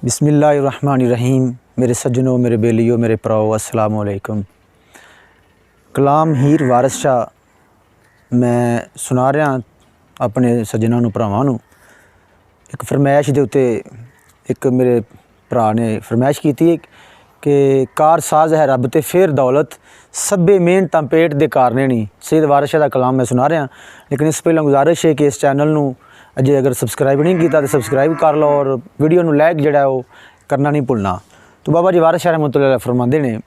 बिस्मिल्लाहिर्रहमानिर्रहीम। मेरे सज्जनों, मेरे बेलियों, मेरे भराओ, अस्सलामु अलैकुम। कलाम हीर वारिस शाह मैं सुना रहा अपने सज्जनों नूं, भरावां नूं। एक फरमाइश दे उत्ते एक मेरे भरा ने फरमाइश की थी कि कार साज है रब ते फिर दौलत, सब्बे मेहनतां पेट दे कारने नहीं। सैयद वारिस शाह दा कलाम मैं सुना रहा, लेकिन इस पहला गुजारिश है कि इस चैनल नूं अजे अगर सबसक्राइब नहीं किया तो सबसक्राइब कर लो और वीडियो नूं लाइक जिहड़ा है वो करना नहीं भुलना। तो बाबा जी वारिस शाह रहमतुल्लाह अलैह फरमांदे ने,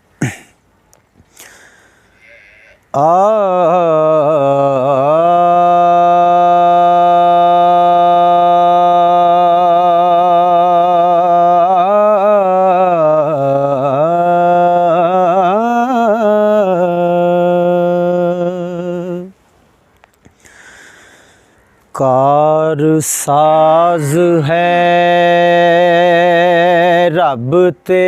कार साज है रब ते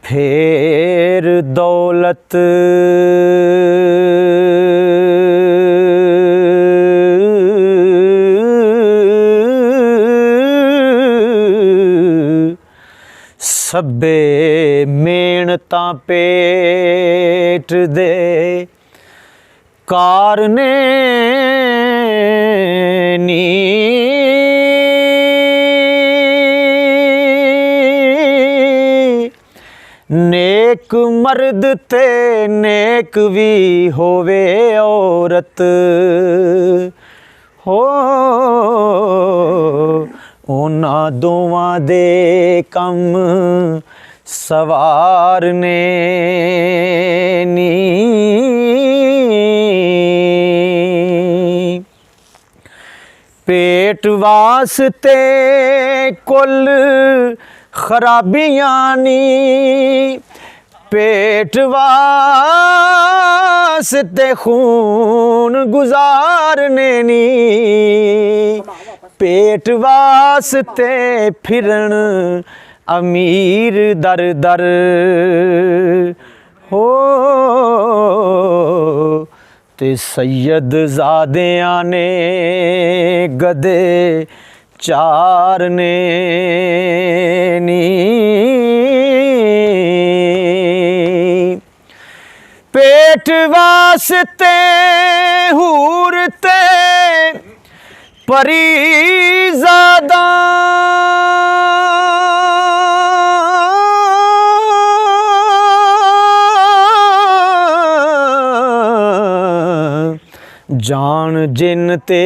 फिर दौलत, सब्बे मेहनतां पेट दे कारने नी। नेक मर्द ते नेक भी होवे औरत हो, उन्हां दोवां दे कम सवारने नी। पेट वास्ते कुल खराबियां नी, पेट वास्ते खून गुजारने नी। पेट वास्ते फिरन अमीर दर दर हो, ते सैयद ज़ादियां ने गदे चारने नी। पेट वास्ते हूर ते परीज़ादा, जान जिन ते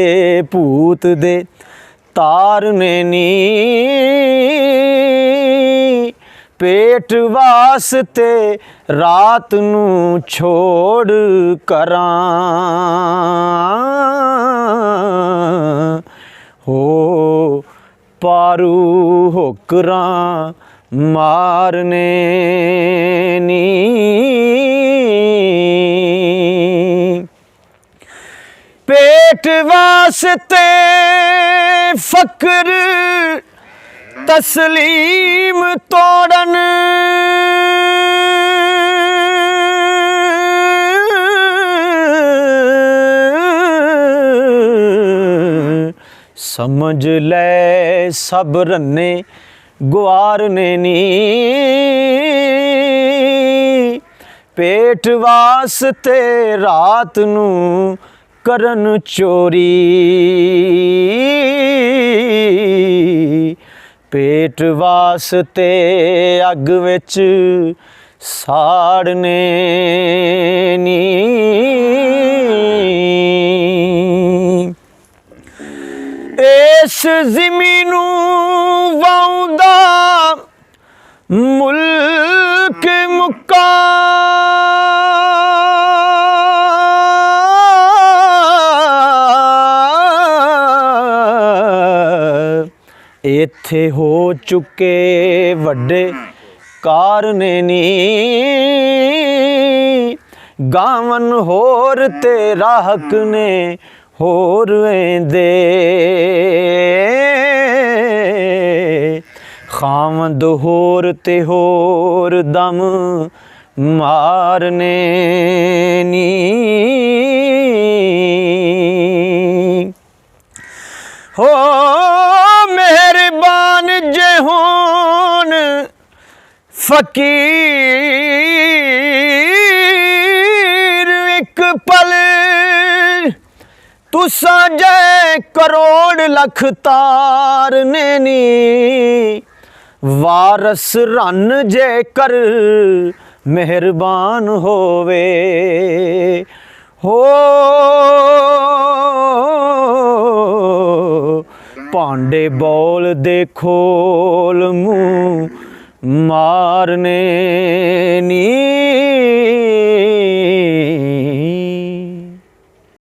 भूत दे तारने नी। पेट वास्ते रात नूं छोड़ करां हो, पारू होकरां मारने नी। पेट वास्ते फक्र तस्लीम तोड़न, समझ ले सब रन्ने गुआरने नी। पेट वास्ते रात नूं करन चोरी, पेट वास्ते अग विच साड़ने नी। इस ज़मीनू वाउंदा मुल्क मुक्का, इत्थे हो चुके वड्डे कारने नी। गावन होर ते राहक ने होर वेंदे, खावंद होर ते होर दम मारने नी। हो होन फकीर एक पल तुसा जय करोड़ लख तार ने नी वारस रन जे कर मेहरबान होवे हो भांडे बोल दे खोल मुँह मारने नी